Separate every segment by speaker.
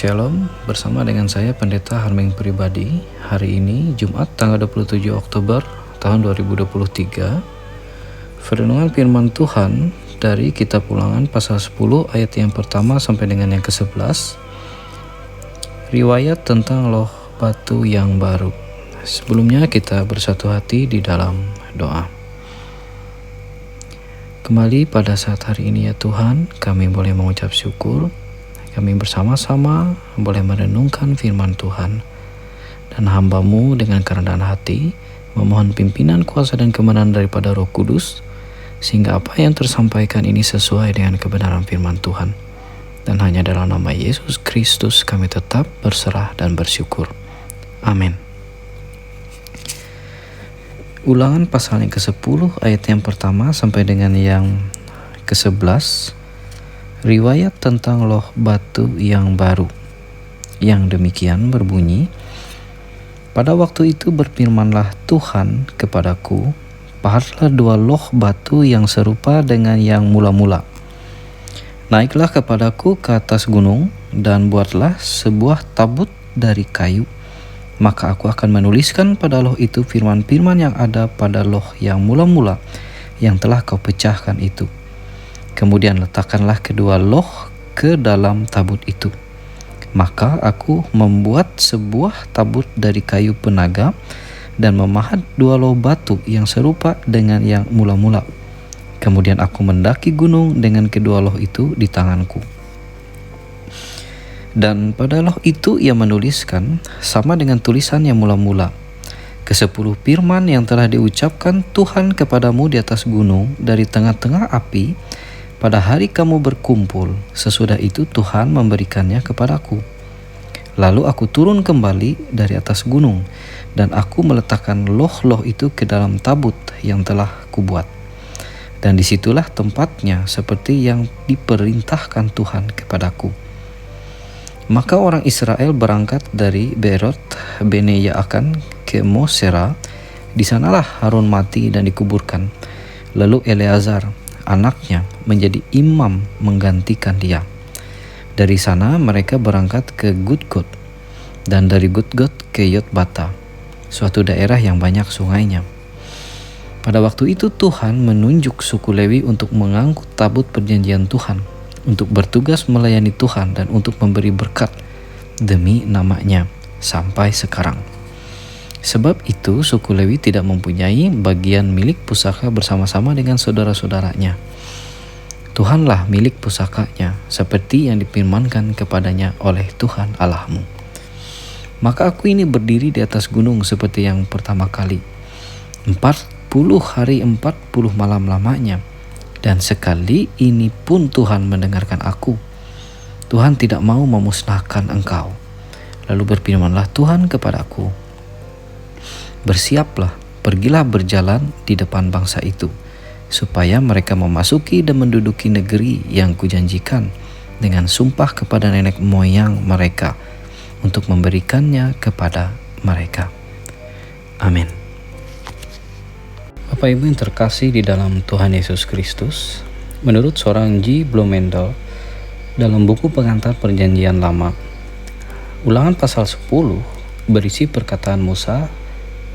Speaker 1: Shalom, bersama dengan saya Pendeta Harming Pribadi. Hari ini Jumat tanggal 27 Oktober tahun 2023. Perenungan firman Tuhan dari Kitab Ulangan pasal 10 ayat yang pertama sampai dengan yang ke-11. Riwayat tentang loh batu yang baru. Sebelumnya kita bersatu hati di dalam doa. Kembali pada saat hari ini ya Tuhan, kami boleh mengucap syukur. Kami bersama-sama boleh merenungkan firman Tuhan, dan hamba-Mu dengan kerendahan hati memohon pimpinan, kuasa dan kebenaran daripada Roh Kudus, sehingga apa yang tersampaikan ini sesuai dengan kebenaran firman Tuhan. Dan hanya dalam nama Yesus Kristus kami tetap berserah dan bersyukur. Amin. Ulangan pasal yang ke-10 ayat yang pertama sampai dengan yang ke-11. Riwayat tentang loh batu yang baru, yang demikian berbunyi, pada waktu itu berfirmanlah Tuhan kepadaku, pahatlah 2 loh batu yang serupa dengan yang mula-mula. Naiklah kepadaku ke atas gunung, dan buatlah sebuah tabut dari kayu. Maka aku akan menuliskan pada loh itu firman-firman yang ada pada loh yang mula-mula, yang telah kau pecahkan itu. Kemudian letakkanlah kedua loh ke dalam tabut itu. Maka aku membuat sebuah tabut dari kayu penaga dan memahat 2 loh batu yang serupa dengan yang mula-mula. Kemudian aku mendaki gunung dengan kedua loh itu di tanganku. Dan pada loh itu ia menuliskan sama dengan tulisan yang mula-mula, ke-10 firman yang telah diucapkan Tuhan kepadamu di atas gunung dari tengah-tengah api, pada hari kamu berkumpul. Sesudah itu Tuhan memberikannya kepadaku. Lalu aku turun kembali dari atas gunung, dan aku meletakkan loh-loh itu ke dalam tabut yang telah kubuat. Dan disitulah tempatnya seperti yang diperintahkan Tuhan kepadaku. Maka orang Israel berangkat dari Berot Bene Yaakan ke Mosera. Di sanalah Harun mati dan dikuburkan. Lalu Eleazar anaknya menjadi imam menggantikan dia. Dari sana mereka berangkat ke Gudgod, dan dari Gudgod ke Yotbata, suatu daerah yang banyak sungainya. Pada waktu itu Tuhan menunjuk suku Lewi untuk mengangkut tabut perjanjian Tuhan, untuk bertugas melayani Tuhan dan untuk memberi berkat demi namanya sampai sekarang. Sebab itu suku Lewi tidak mempunyai bagian milik pusaka bersama-sama dengan saudara-saudaranya. Tuhanlah milik pusakanya, seperti yang difirmankan kepadanya oleh Tuhan Allahmu. Maka aku ini berdiri di atas gunung seperti yang pertama kali, 40 hari 40 malam lamanya, dan sekali ini pun Tuhan mendengarkan aku. Tuhan tidak mau memusnahkan engkau. Lalu berfirmanlah Tuhan kepadaku, bersiaplah, pergilah berjalan di depan bangsa itu, supaya mereka memasuki dan menduduki negeri yang kujanjikan dengan sumpah kepada nenek moyang mereka, untuk memberikannya kepada mereka. Amin. Bapak Ibu yang terkasih di dalam Tuhan Yesus Kristus, menurut seorang G. Blomendal dalam buku Pengantar Perjanjian Lama, Ulangan pasal 10 berisi perkataan Musa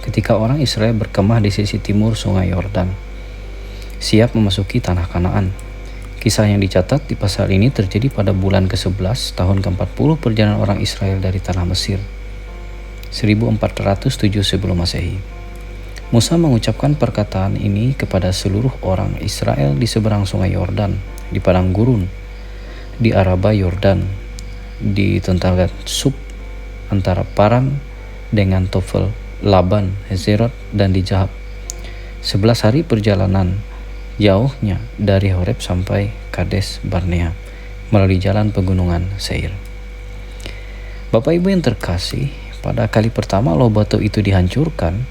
Speaker 1: ketika orang Israel berkemah di sisi timur sungai Yordan, siap memasuki tanah Kanaan. Kisah yang dicatat di pasal ini terjadi pada bulan ke-11 tahun ke-40 perjalanan orang Israel dari tanah Mesir, 1407 sebelum Masehi. Musa mengucapkan perkataan ini kepada seluruh orang Israel di seberang sungai Yordan, di padang gurun, di Araba Yordan, di tengah Sub antara Paran dengan Tofel, Laban, Hezerot, dan di Jahab. 11 hari perjalanan jauhnya dari Horeb sampai Kades Barnea melalui jalan pegunungan Seir. Bapak Ibu yang terkasih, pada kali pertama loh batu itu dihancurkan,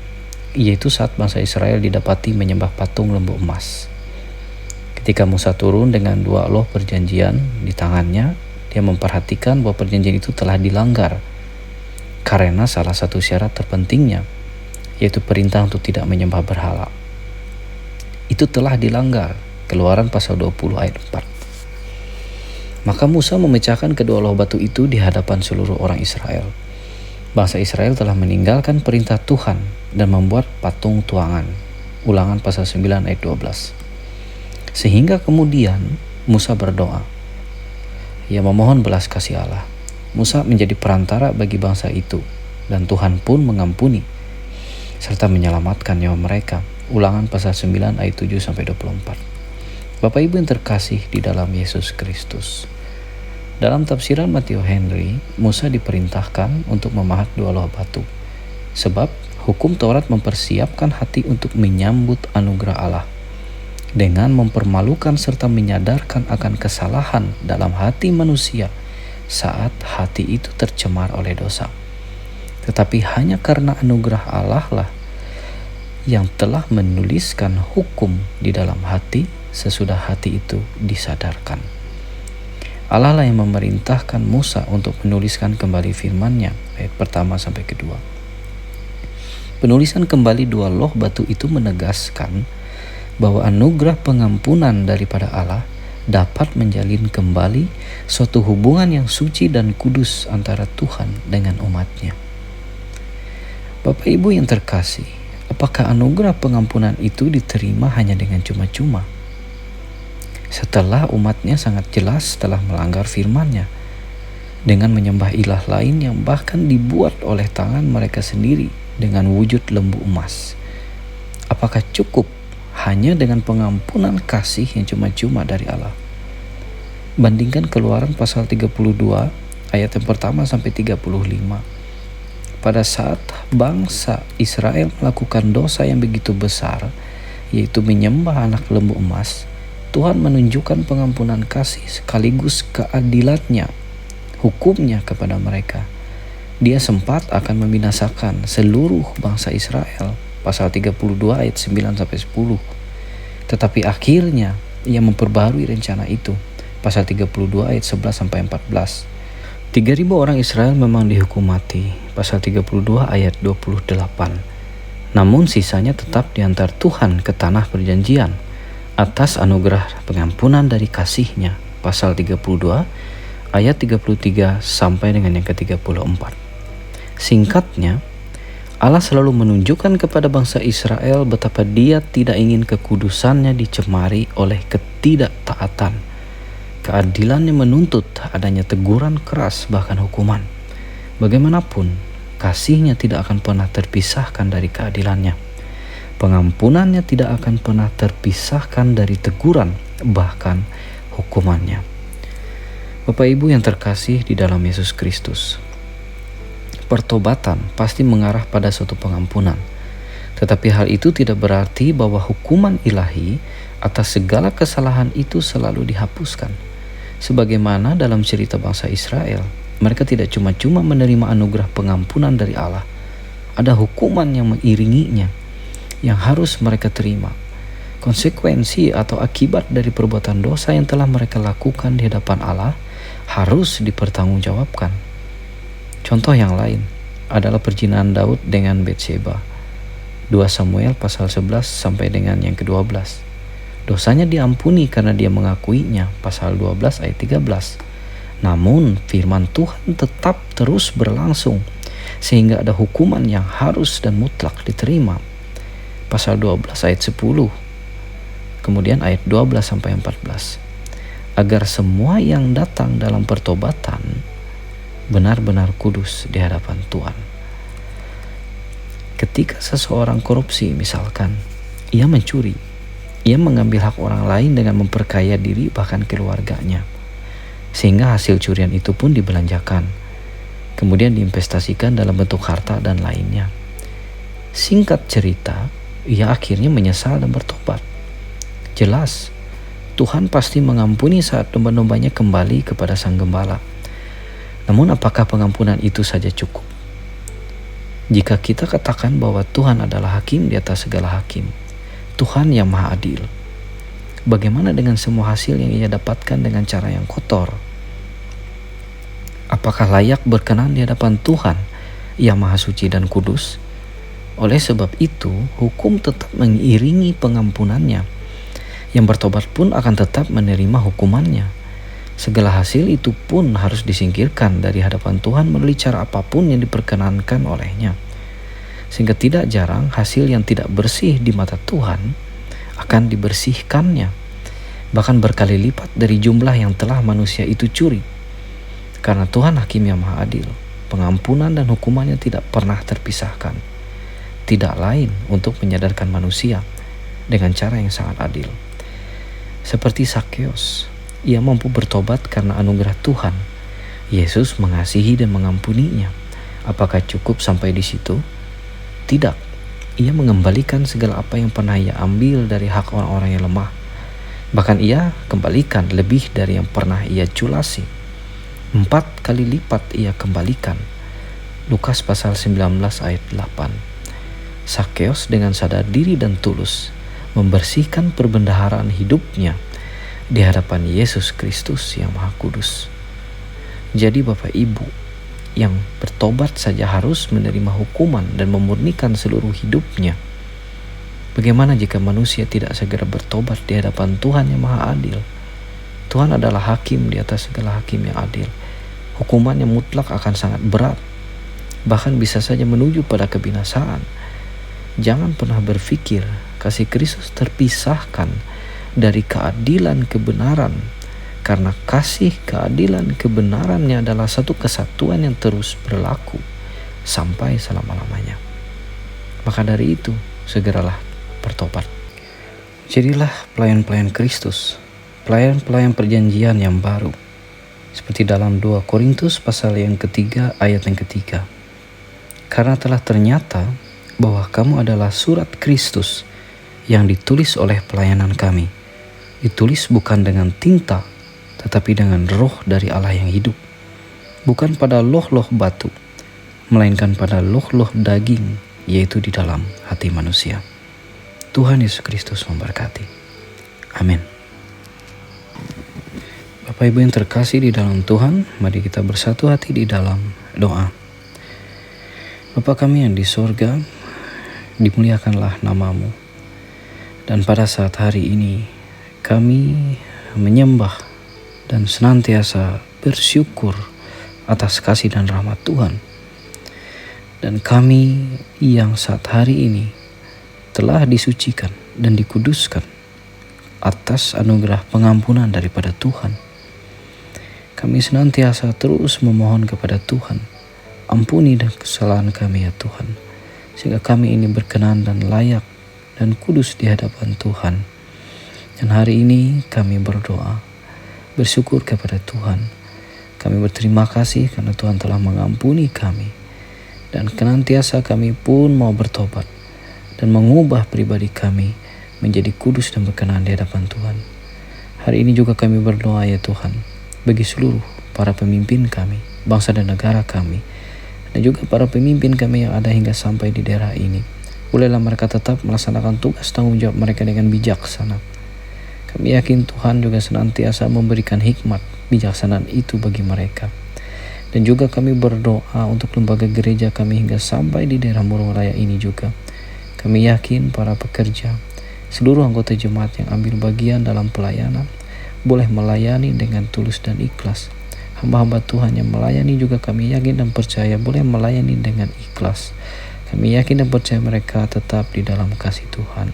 Speaker 1: yaitu saat bangsa Israel didapati menyembah patung lembu emas. Ketika Musa turun dengan 2 loh perjanjian di tangannya, dia memperhatikan bahwa perjanjian itu telah dilanggar karena salah satu syarat terpentingnya, yaitu perintah untuk tidak menyembah berhala. Itu telah dilanggar. Keluaran pasal 20 ayat 4. Maka Musa memecahkan kedua loh batu itu di hadapan seluruh orang Israel. Bangsa Israel telah meninggalkan perintah Tuhan dan membuat patung tuangan. Ulangan pasal 9 ayat 12. Sehingga kemudian Musa berdoa. Ia memohon belas kasih Allah. Musa menjadi perantara bagi bangsa itu, dan Tuhan pun mengampuni serta menyelamatkan nyawa mereka. Ulangan pasal 9 ayat 7-24. Bapak Ibu yang terkasih di dalam Yesus Kristus. Dalam tafsiran Matthew Henry, Musa diperintahkan untuk memahat dua loh batu. Sebab hukum Taurat mempersiapkan hati untuk menyambut anugerah Allah dengan mempermalukan serta menyadarkan akan kesalahan dalam hati manusia saat hati itu tercemar oleh dosa. Tetapi hanya karena anugerah Allah lah yang telah menuliskan hukum di dalam hati sesudah hati itu disadarkan. Allah lah yang memerintahkan Musa untuk menuliskan kembali firman-Nya, ayat pertama sampai kedua. Penulisan kembali dua loh batu itu menegaskan bahwa anugerah pengampunan daripada Allah dapat menjalin kembali suatu hubungan yang suci dan kudus antara Tuhan dengan umat-Nya. Bapak Ibu yang terkasih, apakah anugerah pengampunan itu diterima hanya dengan cuma-cuma? Setelah umat-Nya sangat jelas telah melanggar firman-Nya dengan menyembah ilah lain yang bahkan dibuat oleh tangan mereka sendiri dengan wujud lembu emas. Apakah cukup hanya dengan pengampunan kasih yang cuma-cuma dari Allah? Bandingkan Keluaran pasal 32 ayat yang pertama sampai 35. Pada saat bangsa Israel melakukan dosa yang begitu besar, yaitu menyembah anak lembu emas, Tuhan menunjukkan pengampunan kasih sekaligus keadilannya, hukumnya kepada mereka. Dia sempat akan membinasakan seluruh bangsa Israel, pasal 32 ayat 9-10. Tetapi akhirnya ia memperbarui rencana itu, pasal 32 ayat 11-14. 3.000 orang Israel memang dihukum mati, pasal 32 ayat 28. Namun sisanya tetap diantar Tuhan ke tanah perjanjian atas anugerah pengampunan dari kasih-Nya, pasal 32 ayat 33 sampai dengan yang ke-34. Singkatnya, Allah selalu menunjukkan kepada bangsa Israel betapa Dia tidak ingin kekudusannya dicemari oleh ketidaktaatan. Keadilannya menuntut adanya teguran keras, bahkan hukuman. Bagaimanapun, kasih-Nya tidak akan pernah terpisahkan dari keadilannya. Pengampunannya tidak akan pernah terpisahkan dari teguran, bahkan hukumannya. Bapak Ibu yang terkasih di dalam Yesus Kristus, pertobatan pasti mengarah pada suatu pengampunan. Tetapi hal itu tidak berarti bahwa hukuman ilahi atas segala kesalahan itu selalu dihapuskan. Sebagaimana dalam cerita bangsa Israel, mereka tidak cuma-cuma menerima anugerah pengampunan dari Allah. Ada hukuman yang mengiringinya yang harus mereka terima. Konsekuensi atau akibat dari perbuatan dosa yang telah mereka lakukan di hadapan Allah harus dipertanggungjawabkan. Contoh yang lain adalah perjinahan Daud dengan Bathsheba. 2 Samuel pasal 11 sampai dengan yang ke-12. Dosanya diampuni karena dia mengakuinya, pasal 12 ayat 13. Namun firman Tuhan tetap terus berlangsung sehingga ada hukuman yang harus dan mutlak diterima, pasal 12 ayat 10. Kemudian ayat 12 sampai 14. Agar semua yang datang dalam pertobatan benar-benar kudus di hadapan Tuhan. Ketika seseorang korupsi misalkan, ia mencuri, ia mengambil hak orang lain dengan memperkaya diri bahkan keluarganya, sehingga hasil curian itu pun dibelanjakan, kemudian diinvestasikan dalam bentuk harta dan lainnya. Singkat cerita, ia akhirnya menyesal dan bertobat. Jelas, Tuhan pasti mengampuni saat domba-dombanya kembali kepada Sang Gembala. Namun apakah pengampunan itu saja cukup? Jika kita katakan bahwa Tuhan adalah hakim di atas segala hakim, Tuhan yang maha adil, bagaimana dengan semua hasil yang ia dapatkan dengan cara yang kotor? Apakah layak berkenan di hadapan Tuhan yang maha suci dan kudus? Oleh sebab itu, hukum tetap mengiringi pengampunannya. Yang bertobat pun akan tetap menerima hukumannya. Segala hasil itu pun harus disingkirkan dari hadapan Tuhan melalui cara apapun yang diperkenankan olehnya. Sehingga tidak jarang hasil yang tidak bersih di mata Tuhan akan dibersihkannya, bahkan berkali lipat dari jumlah yang telah manusia itu curi. Karena Tuhan Hakim yang Maha Adil, pengampunan dan hukumannya tidak pernah terpisahkan. Tidak lain untuk menyadarkan manusia dengan cara yang sangat adil. Seperti Sakeus, ia mampu bertobat karena anugerah Tuhan. Yesus mengasihi dan mengampuninya. Apakah cukup sampai di situ? Tidak. Ia mengembalikan segala apa yang pernah ia ambil dari hak orang-orang yang lemah. Bahkan ia kembalikan lebih dari yang pernah ia culasi. 4 kali lipat ia kembalikan. Lukas pasal 19 ayat 8. Sakeus dengan sadar diri dan tulus membersihkan perbendaharaan hidupnya di hadapan Yesus Kristus yang Maha Kudus. Jadi Bapak Ibu yang bertobat saja harus menerima hukuman dan memurnikan seluruh hidupnya. Bagaimana jika manusia tidak segera bertobat di hadapan Tuhan yang Maha Adil? Tuhan adalah hakim di atas segala hakim yang adil. Hukumannya mutlak akan sangat berat, bahkan bisa saja menuju pada kebinasaan. Jangan pernah berpikir kasih Kristus terpisahkan dari keadilan kebenaran, karena kasih keadilan kebenarannya adalah satu kesatuan yang terus berlaku sampai selama-lamanya. Maka dari itu segeralah bertobat. Jadilah pelayan-pelayan Kristus, pelayan-pelayan perjanjian yang baru, seperti dalam 2 Korintus pasal yang ketiga ayat yang ketiga. Karena telah ternyata bahwa kamu adalah surat Kristus yang ditulis oleh pelayanan kami, ditulis bukan dengan tinta, tetapi dengan roh dari Allah yang hidup, bukan pada loh-loh batu, melainkan pada loh-loh daging, yaitu di dalam hati manusia. Tuhan Yesus Kristus memberkati. Amin. Bapak Ibu yang terkasih di dalam Tuhan, mari kita bersatu hati di dalam doa. Bapa kami yang di sorga, dimuliakanlah namamu. Dan pada saat hari ini kami menyembah dan senantiasa bersyukur atas kasih dan rahmat Tuhan. Dan kami yang saat hari ini telah disucikan dan dikuduskan atas anugerah pengampunan daripada Tuhan. Kami senantiasa terus memohon kepada Tuhan, ampuni dan kesalahan kami ya Tuhan, sehingga kami ini berkenan dan layak dan kudus di hadapan Tuhan. Dan hari ini kami berdoa, bersyukur kepada Tuhan. Kami berterima kasih karena Tuhan telah mengampuni kami. Dan senantiasa kami pun mau bertobat dan mengubah pribadi kami menjadi kudus dan berkenan di hadapan Tuhan. Hari ini juga kami berdoa ya Tuhan, bagi seluruh para pemimpin kami, bangsa dan negara kami, dan juga para pemimpin kami yang ada hingga sampai di daerah ini. Bolehlah mereka tetap melaksanakan tugas tanggung jawab mereka dengan bijaksana. Kami yakin Tuhan juga senantiasa memberikan hikmat bijaksanaan itu bagi mereka. Dan juga kami berdoa untuk lembaga gereja kami hingga sampai di daerah Murung Raya ini juga. Kami yakin para pekerja, seluruh anggota jemaat yang ambil bagian dalam pelayanan, boleh melayani dengan tulus dan ikhlas. Hamba-hamba Tuhan yang melayani juga kami yakin dan percaya boleh melayani dengan ikhlas. Kami yakin dan percaya mereka tetap di dalam kasih Tuhan.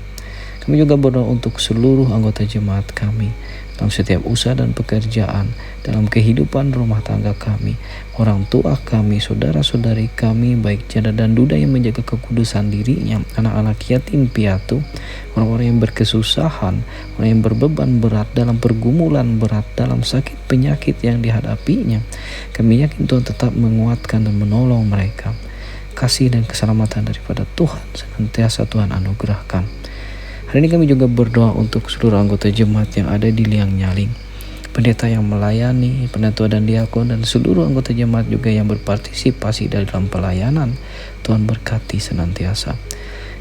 Speaker 1: Kami juga berdoa untuk seluruh anggota jemaat kami dalam setiap usaha dan pekerjaan, dalam kehidupan rumah tangga kami, orang tua kami, saudara-saudari kami, baik janda dan duda yang menjaga kekudusan dirinya, anak-anak yatim piatu, orang-orang yang berkesusahan, orang yang berbeban berat, dalam pergumulan berat, dalam sakit penyakit yang dihadapinya. Kami yakin Tuhan tetap menguatkan dan menolong mereka. Kasih dan keselamatan daripada Tuhan senantiasa Tuhan anugerahkan. Hari ini kami juga berdoa untuk seluruh anggota jemaat yang ada di Liang Nyaling, pendeta yang melayani, penatua dan diakon, dan seluruh anggota jemaat juga yang berpartisipasi dalam pelayanan. Tuhan berkati senantiasa.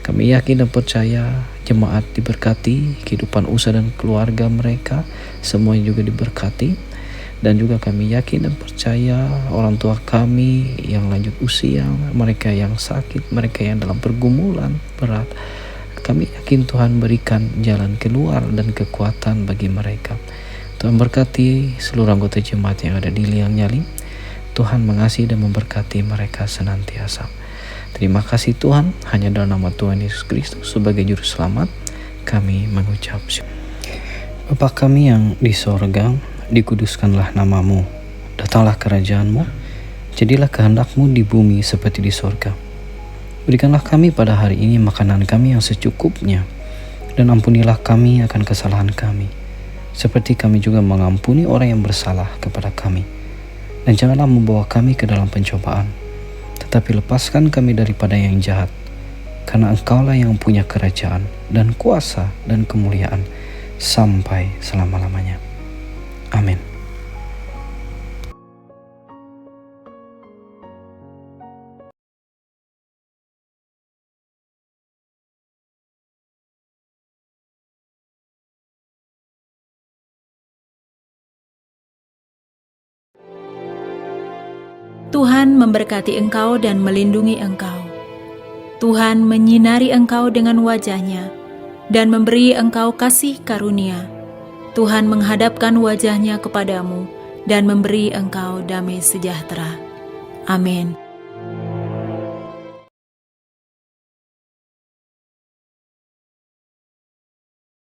Speaker 1: Kami yakin dan percaya jemaat diberkati, kehidupan usaha dan keluarga mereka semuanya juga diberkati. Dan juga kami yakin dan percaya orang tua kami yang lanjut usia, mereka yang sakit, mereka yang dalam pergumulan berat, kami yakin Tuhan berikan jalan keluar dan kekuatan bagi mereka. Tuhan berkati seluruh anggota jemaat yang ada di Liang Nyali. Tuhan mengasihi dan memberkati mereka senantiasa. Terima kasih Tuhan, hanya dalam nama Tuhan Yesus Kristus sebagai Juru Selamat kami mengucap syukur. Bapa kami yang di sorga, dikuduskanlah namamu, datanglah kerajaanmu, jadilah kehendakmu di bumi seperti di sorga. Berikanlah kami pada hari ini makanan kami yang secukupnya, dan ampunilah kami akan kesalahan kami, seperti kami juga mengampuni orang yang bersalah kepada kami. Dan janganlah membawa kami ke dalam pencobaan, tetapi lepaskan kami daripada yang jahat, karena Engkaulah yang punya kerajaan dan kuasa dan kemuliaan sampai selama-lamanya. Amin.
Speaker 2: Tuhan memberkati engkau dan melindungi engkau. Tuhan menyinari engkau dengan wajah-Nya dan memberi engkau kasih karunia. Tuhan menghadapkan wajah-Nya kepadamu dan memberi engkau damai sejahtera. Amin.